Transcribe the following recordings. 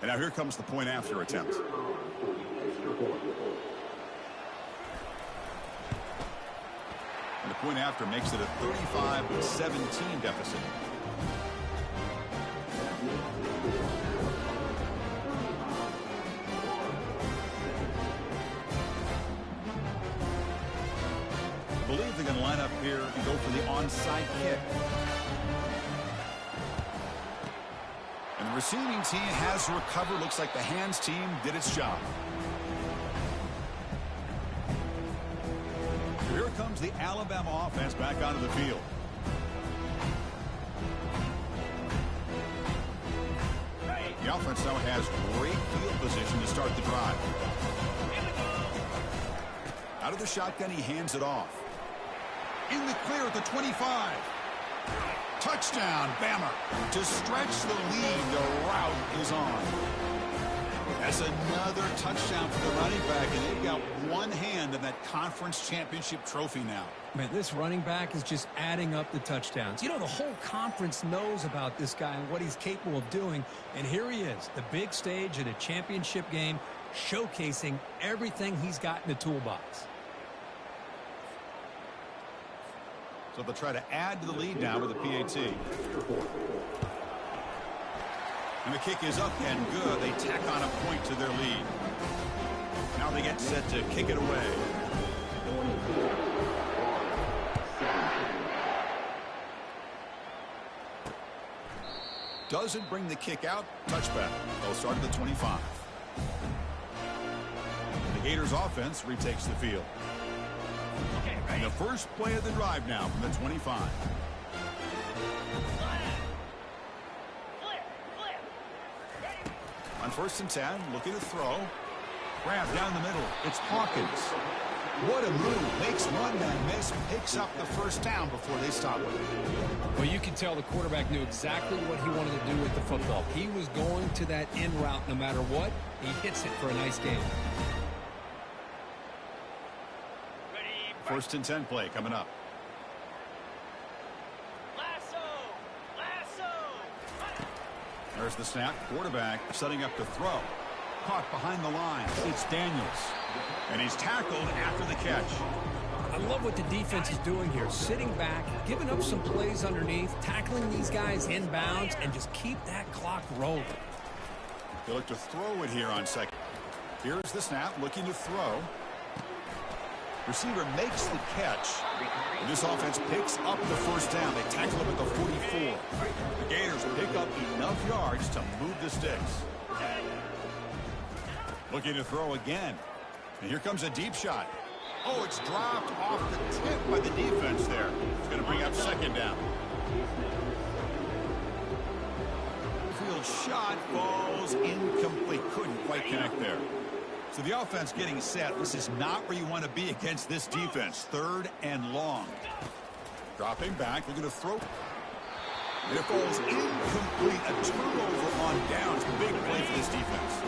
And now here comes the point after attempt. And the point after makes it a 35-17 deficit. I believe they're going to line up here and go for the onside kick. And the receiving team has recovered. Looks like the hands team did its job. Here comes the Alabama offense back onto the field. The offense now has great field position to start the drive. Out of the shotgun, he hands it off. In the clear at the 25. Touchdown, Bama. To stretch the lead, the route is on. That's another touchdown for the running back, and they've got one hand in that conference championship trophy now. Man, this running back is just adding up the touchdowns. You know, the whole conference knows about this guy and what he's capable of doing, and here he is, the big stage in a championship game, showcasing everything he's got in the toolbox. So they'll try to add to the lead now with the PAT. And the kick is up and good. They tack on a point to their lead. Now they get set to kick it away. Doesn't bring the kick out. Touchback. They'll start at the 25. The Gators offense retakes the field. And the first play of the drive now from the 25. On 1st and 10, looking to throw. Grab down the middle. It's Hawkins. What a move. Makes one man miss. Picks up the first down before they stop with it. Well, you can tell the quarterback knew exactly what he wanted to do with the football. He was going to that in route no matter what. He hits it for a nice game. 1st and 10 play coming up. There's the snap. Quarterback setting up to throw. Caught behind the line. It's Daniels. And he's tackled after the catch. I love what the defense is doing here. Sitting back, giving up some plays underneath, tackling these guys inbounds, and just keep that clock rolling. They look to throw it here on second. Here's the snap. Looking to throw. Receiver makes the catch. And this offense picks up the first down. They tackle him at the 44. The Gators pick up enough yards to move the sticks. Looking to throw again. And here comes a deep shot. Oh, it's dropped off the tip by the defense there. It's going to bring up second down. Field shot falls incomplete. Couldn't quite connect there. So the offense getting set. This is not where you want to be against this defense. 3rd and long. Dropping back. They're going to throw. And it falls incomplete. A turnover on downs. Big play for this defense.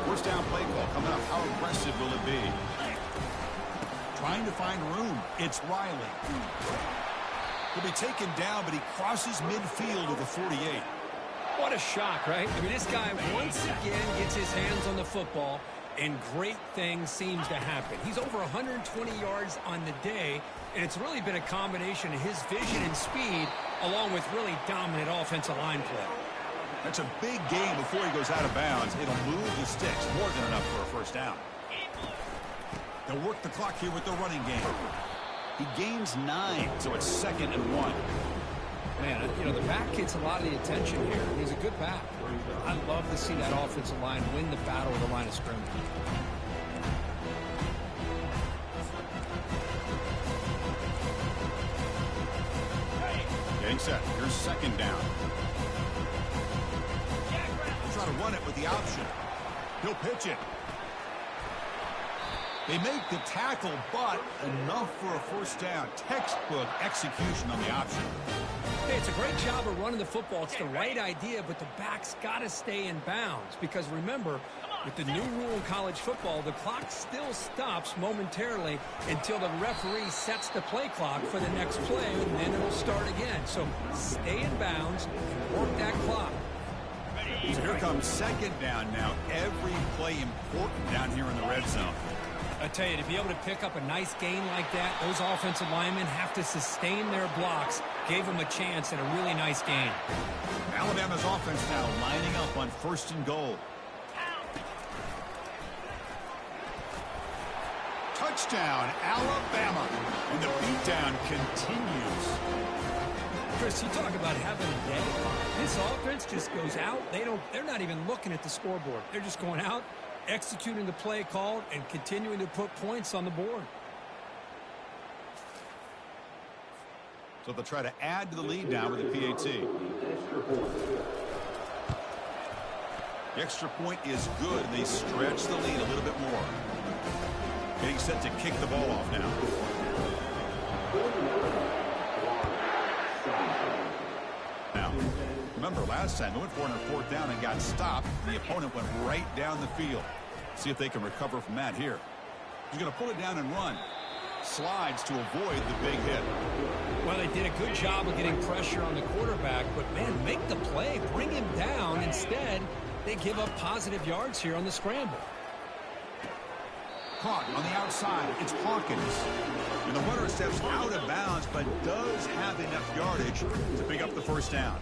First down play call coming up. How aggressive will it be? Trying to find room. It's Riley. He'll be taken down, but he crosses midfield of the 48. What a shock, right? I mean, this guy once again gets his hands on the football, and great things seems to happen. He's over 120 yards on the day, and it's really been a combination of his vision and speed along with really dominant offensive line play. That's a big gain before he goes out of bounds. It'll move the sticks more than enough for a first down. They'll work the clock here with the running game. He gains 9, so it's 2nd and 1. Man, you know, the back gets a lot of the attention here. He's a good back. I love to see that offensive line win the battle of the line of scrimmage. Getting set. Here's 2nd down. Try to run it with the option. He'll pitch it. They make the tackle, but enough for a first down. Textbook execution on the option. Hey, it's a great job of running the football. It's the right idea, but the back's got to stay in bounds. Because remember, with the new rule in college football, the clock still stops momentarily until the referee sets the play clock for the next play, and then it'll start again. So stay in bounds and work that clock. So here comes second down now. Every play important down here in the red zone. I tell you, to be able to pick up a nice gain like that, those offensive linemen have to sustain their blocks. Gave them a chance at a really nice gain. Alabama's offense now lining up on 1st and goal. Touchdown, Alabama. And the beatdown continues. Chris, you talk about having a day. This offense just goes out. They're not even looking at the scoreboard. They're just going out, executing the play called, and continuing to put points on the board. So they'll try to add to the lead now with the PAT. The extra point is good. They stretch the lead a little bit more. Getting set to kick the ball off now. Remember last time they went for it on 4th down and got stopped. The opponent went right down the field. See if they can recover from that here. He's going to pull it down and run. Slides to avoid the big hit. Well, they did a good job of getting pressure on the quarterback, but man, make the play, bring him down. Instead, they give up positive yards here on the scramble. Caught on the outside. It's Hawkins. And the runner steps out of bounds, but does have enough yardage to pick up the 1st down.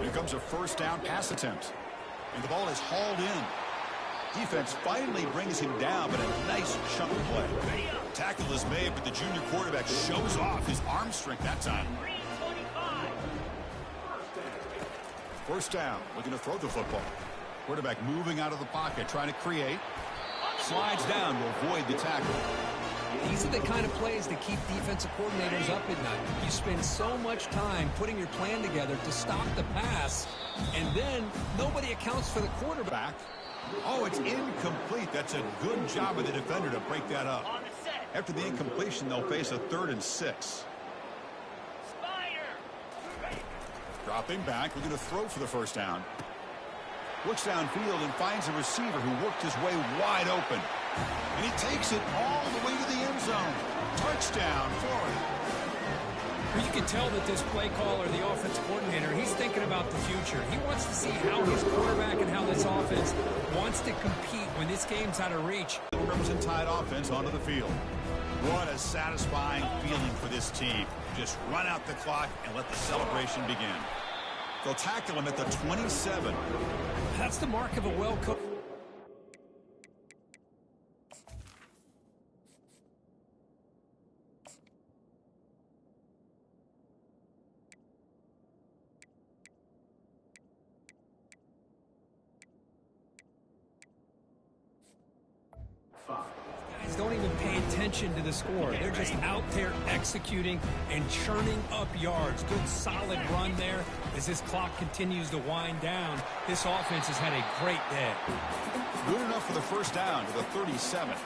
Here comes a 1st down pass attempt. And the ball is hauled in. Defense finally brings him down, but a nice chunk of play. Tackle is made, but the junior quarterback shows off his arm strength that time. 1st down, looking to throw the football. Quarterback moving out of the pocket, trying to create. Slides down to avoid the tackle. These are the kind of plays that keep defensive coordinators up at night. You spend so much time putting your plan together to stop the pass, and then nobody accounts for the quarterback. Oh, it's incomplete. That's a good job of the defender to break that up. After the incompletion, they'll face a 3rd and 6. Dropping back, looking to throw for the 1st down. Looks downfield and finds a receiver who worked his way wide open. And he takes it all the way to the end zone. Touchdown, Florida. You can tell that this play caller, the offensive coordinator, he's thinking about the future. He wants to see how his quarterback and how this offense wants to compete when this game's out of reach. Crimson Tide offense onto the field. What a satisfying feeling for this team. Just run out the clock and let the celebration begin. They'll tackle him at the 27. That's the mark of a well-coached. Guys don't even pay attention to the score. They're just out there executing and churning up yards. Good solid run there. As this clock continues to wind down, this offense has had a great day. Good enough for the 1st down to the 37.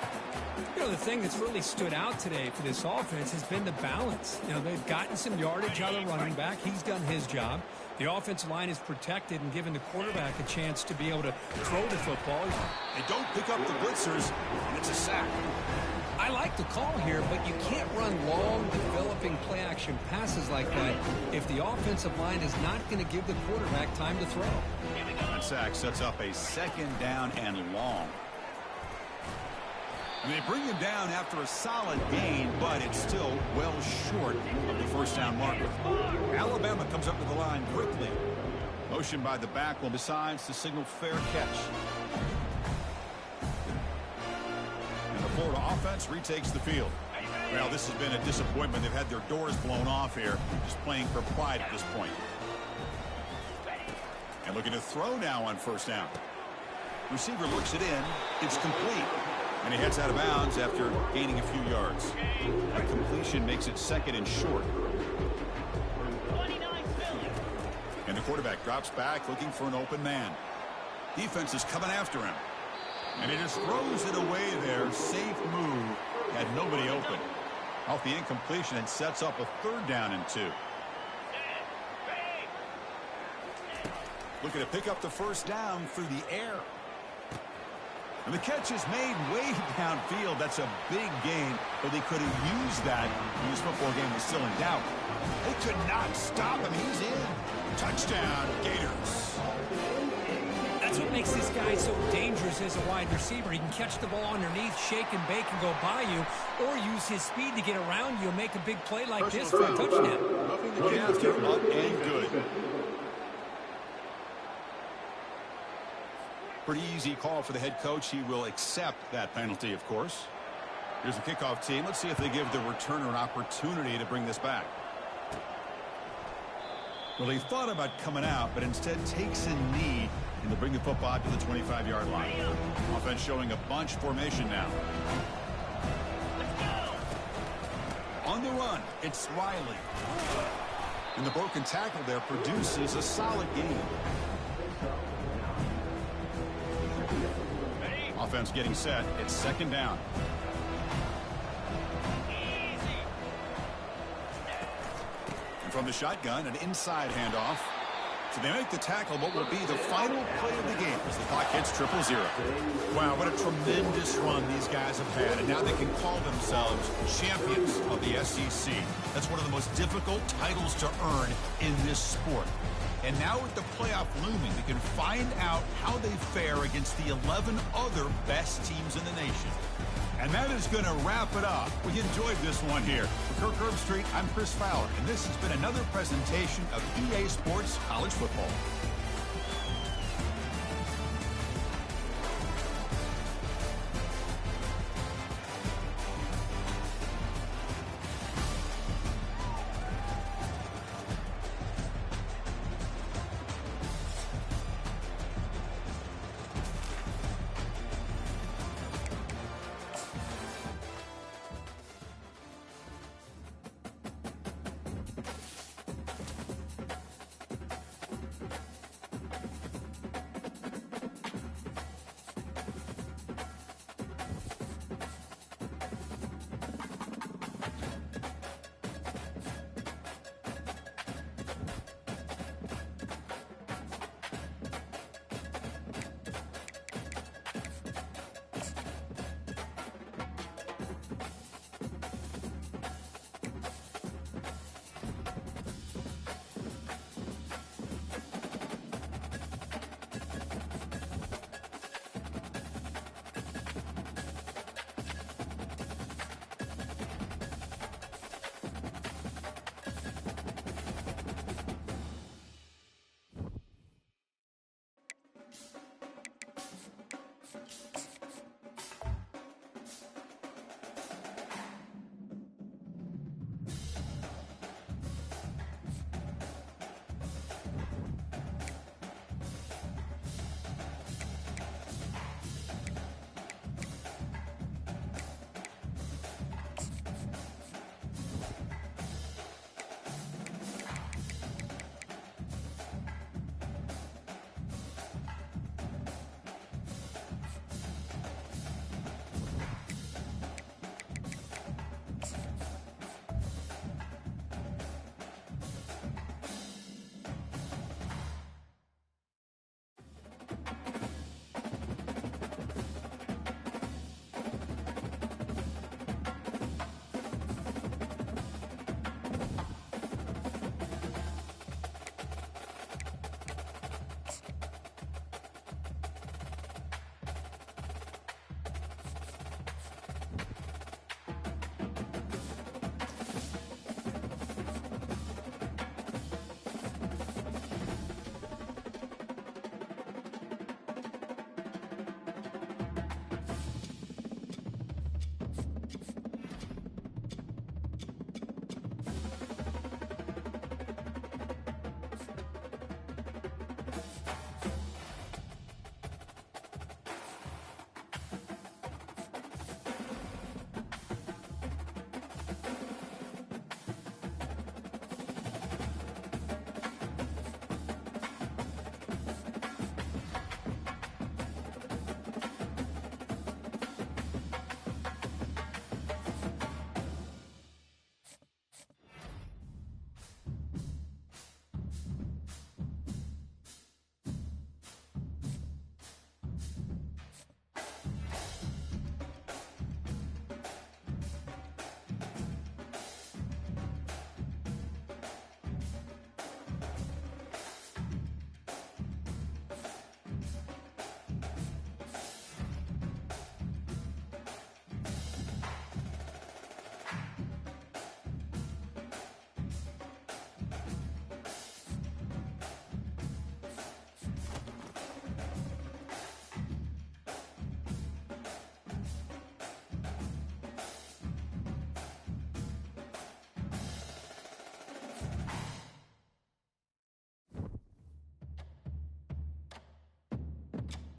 You know, the thing that's really stood out today for this offense has been the balance. You know, they've gotten some yardage out of the running back. He's done his job. The offensive line is protected and given the quarterback a chance to be able to throw the football. They don't pick up the blitzers, and it's a sack. I like the call here, but you can't run long, developing play-action passes like that if the offensive line is not going to give the quarterback time to throw. That sack sets up a 2nd down and long. And they bring him down after a solid gain, but it's still well short of the 1st down marker. Alabama comes up to the line quickly. Motion by the back one decides to signal fair catch. And the Florida offense retakes the field. Well, this has been a disappointment. They've had their doors blown off here, just playing for pride at this point. And looking to throw now on 1st down. Receiver looks it in. It's complete. And he heads out of bounds after gaining a few yards. A completion makes it 2nd and short. And the quarterback drops back looking for an open man. Defense is coming after him. And he just throws it away there. Safe move. Had nobody open. Off the incompletion and sets up a 3rd down and 2. Looking to pick up the 1st down through the air. And the catch is made way downfield. That's a big gain, but they could have used that when this football game was still in doubt. They could not stop him. He's in. Touchdown, Gators. That's what makes this guy so dangerous as a wide receiver. He can catch the ball underneath, shake and bake, and go by you, or use his speed to get around you and make a big play like this for a touchdown. Look after, up and good. Pretty easy call for the head coach. He will accept that penalty, of course. Here's the kickoff team. Let's see if they give the returner an opportunity to bring this back. Well, he thought about coming out, but instead takes a knee and to bring the football to the 25-yard line. Offense showing a bunch formation now. On the run, it's Riley. And the broken tackle there produces a solid gain. Offense getting set. It's second down. And from the shotgun, an inside handoff. So they make the tackle, what will be the final play of the game as the clock hits 0-0. Wow, what a tremendous run these guys have had, and now they can call themselves champions of the SEC. That's one of the most difficult titles to earn in this sport. And now with the playoff looming, they can find out how they fare against the 11 other best teams in the nation. And that is going to wrap it up. We enjoyed this one here. For Kirk Herbstreit, I'm Chris Fowler, and this has been another presentation of EA Sports College Football.